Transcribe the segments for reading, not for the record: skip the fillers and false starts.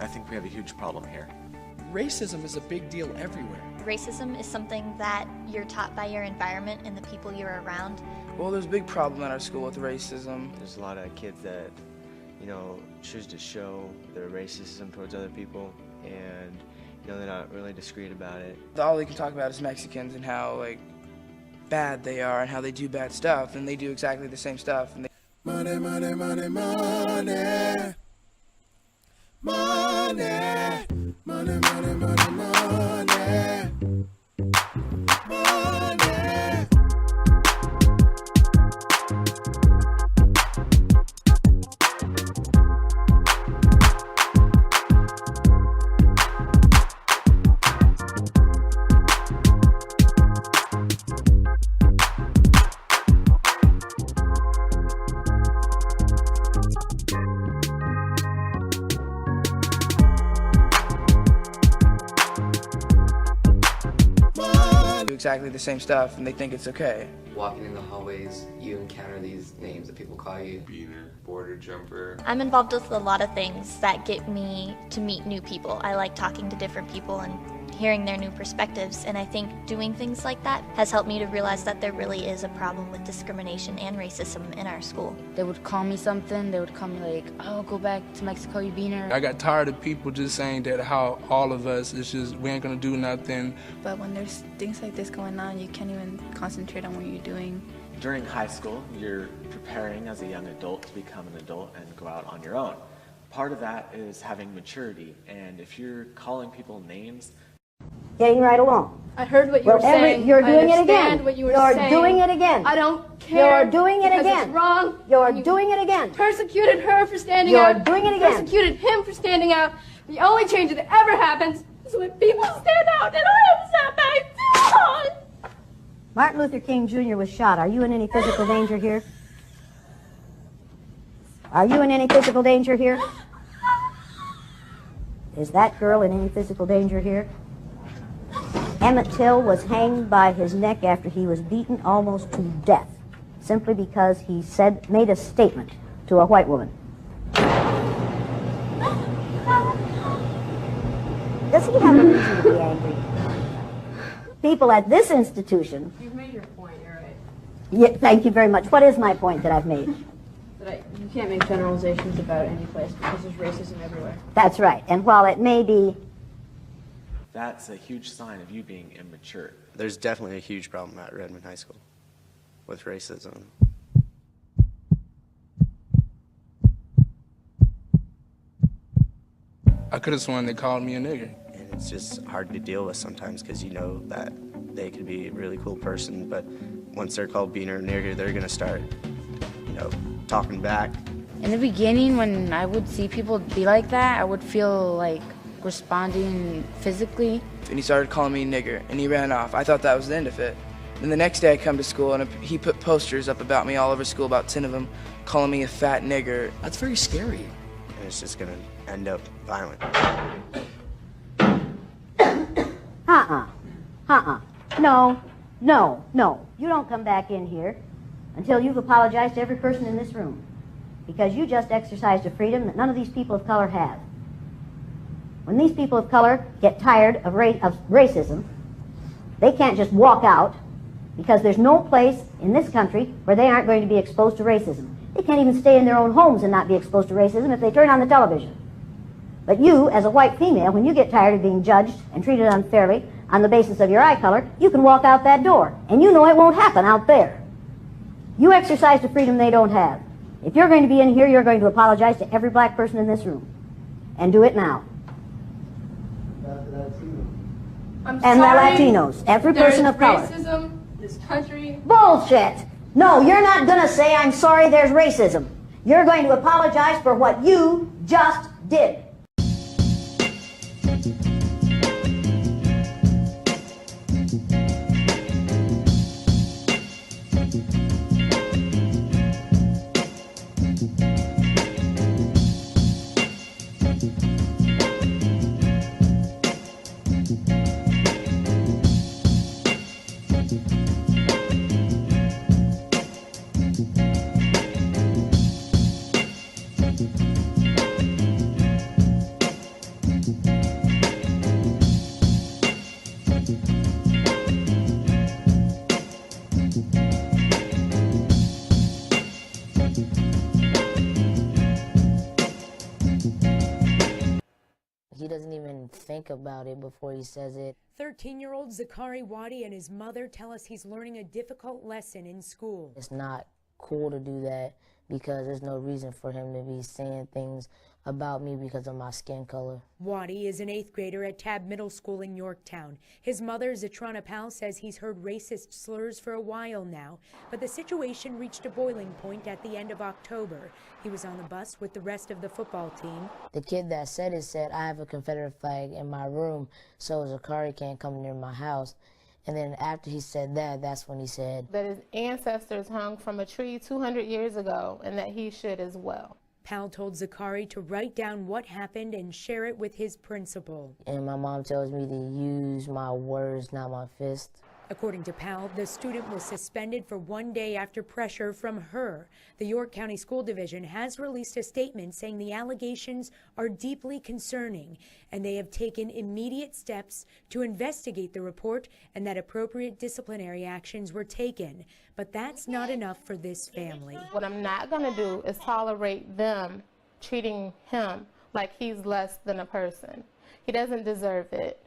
I think we have a huge problem here. Racism is a big deal everywhere. Racism is something that you're taught by your environment and the people you're around. Well, there's a big problem at our school with racism. There's a lot of kids that, choose to show their racism towards other people, and, they're not really discreet about it. All they can talk about is Mexicans and how, bad they are and how they do bad stuff, and they do exactly the same stuff. And Money, money, money, money. Money. Money, money, money, money. Money. exactly the same stuff and they think it's okay. Walking in the hallways, you encounter these names that people call you. Beaner, border jumper. I'm involved with a lot of things that get me to meet new people. I like talking to different people and hearing their new perspectives, and I think doing things like that has helped me to realize that there really is a problem with discrimination and racism in our school. They would call me something, they would call me like, oh, go back to Mexico, you beaner. I got tired of people just saying that how all of us, it's just, we ain't gonna do nothing. But when there's things like this going on, you can't even concentrate on what you're doing. During high school, you're preparing as a young adult to become an adult and go out on your own. Part of that is having maturity, and if you're calling people names, getting right along. I heard what you were saying. You're doing it again. What you were You're saying. doing it again. I don't care. You're doing it again. It's wrong. You're doing it again. Persecuted her for standing out. You're doing it again. Persecuted him for standing out. The only change that ever happens is when people stand out, and I have sat back too long. Martin Luther King Jr. was shot. Are you in any physical danger here? Are you in any physical danger here? Is that girl in any physical danger here? Emmett Till was hanged by his neck after he was beaten almost to death, simply because he made a statement to a white woman. Does he have a reason to be angry? People at this institution... You've made your point, you're right. Yeah, thank you very much. What is my point that I've made? You can't make generalizations about any place because there's racism everywhere. That's right. And while it may be... that's a huge sign of you being immature. There's definitely a huge problem at Redmond High School with racism. I could have sworn they called me a nigger. And it's just hard to deal with sometimes because you know that they could be a really cool person, but once they're called beaner or nigger, they're gonna start, talking back. In the beginning, when I would see people be like that, I would feel like responding physically. And he started calling me nigger, and he ran off. I thought that was the end of it. Then the next day I come to school, and he put posters up about me all over school, about 10 of them, calling me a fat nigger. That's very scary. And it's just gonna end up violent. No. You don't come back in here until you've apologized to every person in this room, because you just exercised a freedom that none of these people of color have. When these people of color get tired of racism, they can't just walk out, because there's no place in this country where they aren't going to be exposed to racism. They can't even stay in their own homes and not be exposed to racism if they turn on the television. But you, as a white female, when you get tired of being judged and treated unfairly on the basis of your eye color, you can walk out that door, and you know it won't happen out there. You exercise a freedom they don't have. If you're going to be in here, you're going to apologize to every black person in this room. And do it now. I'm and sorry, the Latinos, every person of color. Racism in this country. Bullshit! No, you're not going to say, I'm sorry there's racism. You're going to apologize for what you just did. he doesn't even think about it before he says it. 13-year-old Zakari Wadi and his mother tell us he's learning a difficult lesson in school. It's not cool to do that because there's no reason for him to be saying things about me because of my skin color. Wadi is an 8th grader at Tabb Middle School in Yorktown. His mother, Zatrana Powell, says he's heard racist slurs for a while now, but the situation reached a boiling point at the end of October. He was on the bus with the rest of the football team. The kid that said it said, "I have a Confederate flag in my room, so Zakari can't come near my house." And then after he said that, that's when he said that his ancestors hung from a tree 200 years ago and that he should as well. Powell told Zakari to write down what happened and share it with his principal. And my mom tells me to use my words, not my fist. According to Powell, the student was suspended for 1 day after pressure from her. The York County School Division has released a statement saying the allegations are deeply concerning and they have taken immediate steps to investigate the report and that appropriate disciplinary actions were taken. But that's not enough for this family. What I'm not going to do is tolerate them treating him like he's less than a person. He doesn't deserve it.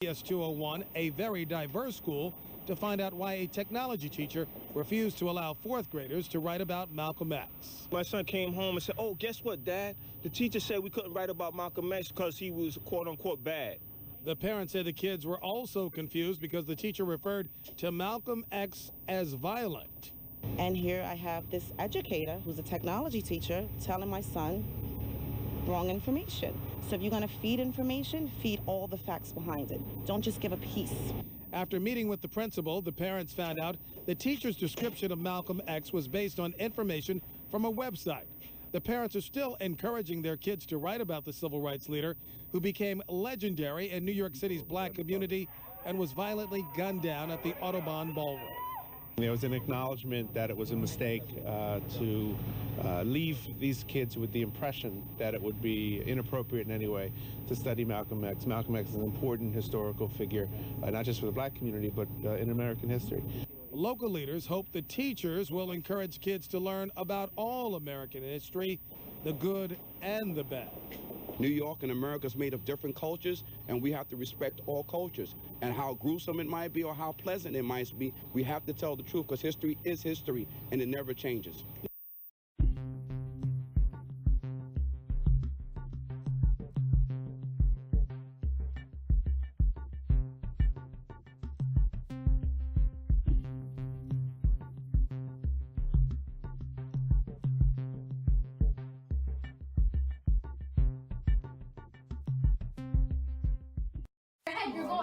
ES201, a very diverse school, to find out why a technology teacher refused to allow 4th graders to write about Malcolm X. My son came home and said, "Oh, guess what, Dad? The teacher said we couldn't write about Malcolm X because he was quote-unquote bad." The parents say the kids were also confused because the teacher referred to Malcolm X as violent. And here I have this educator who's a technology teacher telling my son wrong information. So if you're going to feed information, feed all the facts behind it. Don't just give a piece. After meeting with the principal, the parents found out the teacher's description of Malcolm X was based on information from a website. The parents are still encouraging their kids to write about the civil rights leader who became legendary in New York City's black community and was violently gunned down at the Audubon Ballroom. There was an acknowledgement that it was a mistake to leave these kids with the impression that it would be inappropriate in any way to study Malcolm X. Malcolm X is an important historical figure, not just for the black community, but in American history. Local leaders hope the teachers will encourage kids to learn about all American history, the good and the bad. New York and America is made of different cultures, and we have to respect all cultures. And how gruesome it might be or how pleasant it might be, we have to tell the truth, because history is history, and it never changes.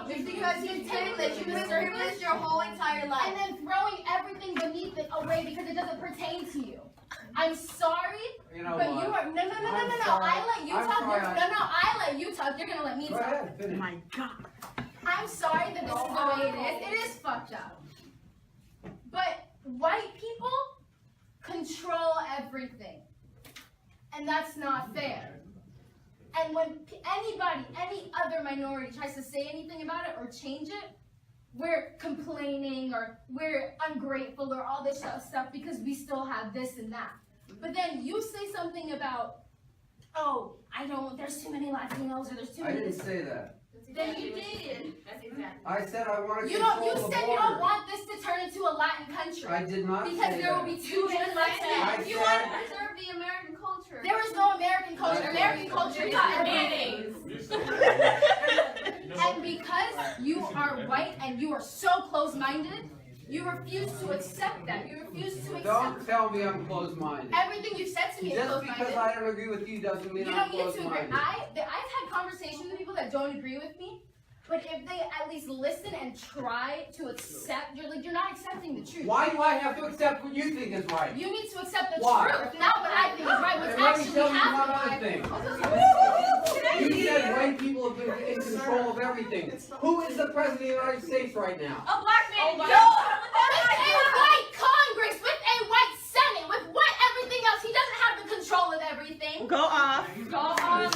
Just because he's privileged, you was privileged your whole entire life. And then throwing everything beneath it away because it doesn't pertain to you. I'm sorry, but you are, no. I let you talk. I let you talk. You're gonna let me talk. Oh my God. I'm sorry that this is the way it is. It is fucked up. But white people control everything. And that's not fair. And when anybody, any other minority tries to say anything about it or change it, we're complaining or we're ungrateful or all this stuff because we still have this and that. But then you say something about, oh, there's too many Latinos or there's too many. I didn't say that. Then you did. That's exactly. I said I want to You said you don't want this to turn into a Latin country. I did not because say there that. will be too many Latinos. You want to preserve the American culture. There is no American culture. American culture got mayonnaise. And because you are white and you are so close-minded, you refuse to accept that. You refuse to accept. Don't tell me I'm closed-minded. Everything you've said to me is closed-minded. Just because I don't agree with you doesn't mean I'm closed-minded. You don't need to agree. I've had conversations with people that don't agree with me, but if they at least listen and try to accept, you're not accepting the truth. Why do I have to accept what you think is right? You need to accept the Why? truth, not what I think is right. What's actually happening. You said white people have been in control of everything. Who is the president of the United States right now? A black man. With a white Congress, with a white Senate, with what everything else. He doesn't have the control of everything. Go off. Go off.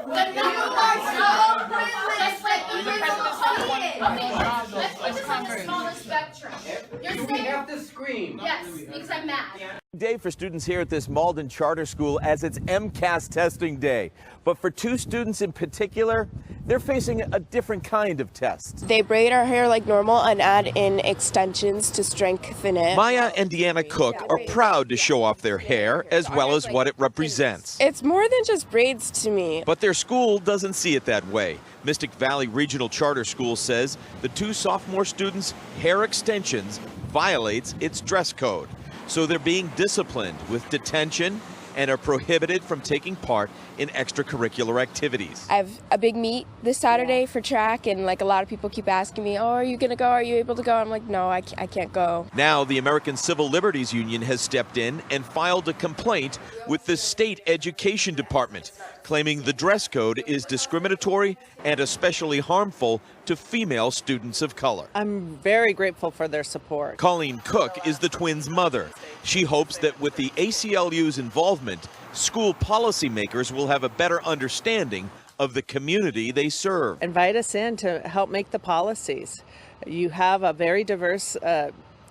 The numbers are so privileged, just like the principal told you. Okay, let's put this on the smaller spectrum. Do we have to scream? Yes, because I'm mad. Day for students here at this Malden Charter School as it's MCAS testing day. But for two students in particular, they're facing a different kind of test. They braid our hair like normal and add in extensions to strengthen it. Maya and Deanna Cook are proud to show off their hair as well as what it represents. It's more than just braids to me. But their school doesn't see it that way. Mystic Valley Regional Charter School says the two sophomore students' hair extensions violates its dress code. So they're being disciplined with detention and are prohibited from taking part in extracurricular activities. I have a big meet this Saturday for track, and like a lot of people keep asking me, oh, are you gonna go? Are you able to go? I'm like, no, I can't go. Now the American Civil Liberties Union has stepped in and filed a complaint with the state education department, claiming the dress code is discriminatory and especially harmful to female students of color. I'm very grateful for their support. Colleen Cook is the twins' mother. She hopes that with the ACLU's involvement, school policymakers will have a better understanding of the community they serve. Invite us in to help make the policies. You have a very diverse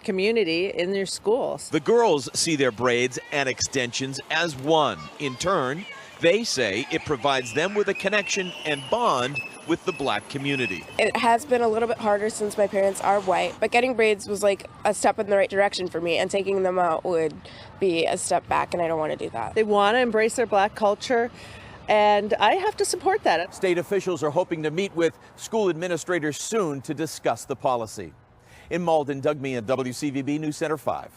community in your schools. The girls see their braids and extensions as one. In turn, they say it provides them with a connection and bond with the black community. It has been a little bit harder since my parents are white, but getting braids was like a step in the right direction for me, and taking them out would be a step back, and I don't want to do that. They want to embrace their black culture, and I have to support that. State officials are hoping to meet with school administrators soon to discuss the policy. In Malden, Doug Meehan, WCVB News Center 5.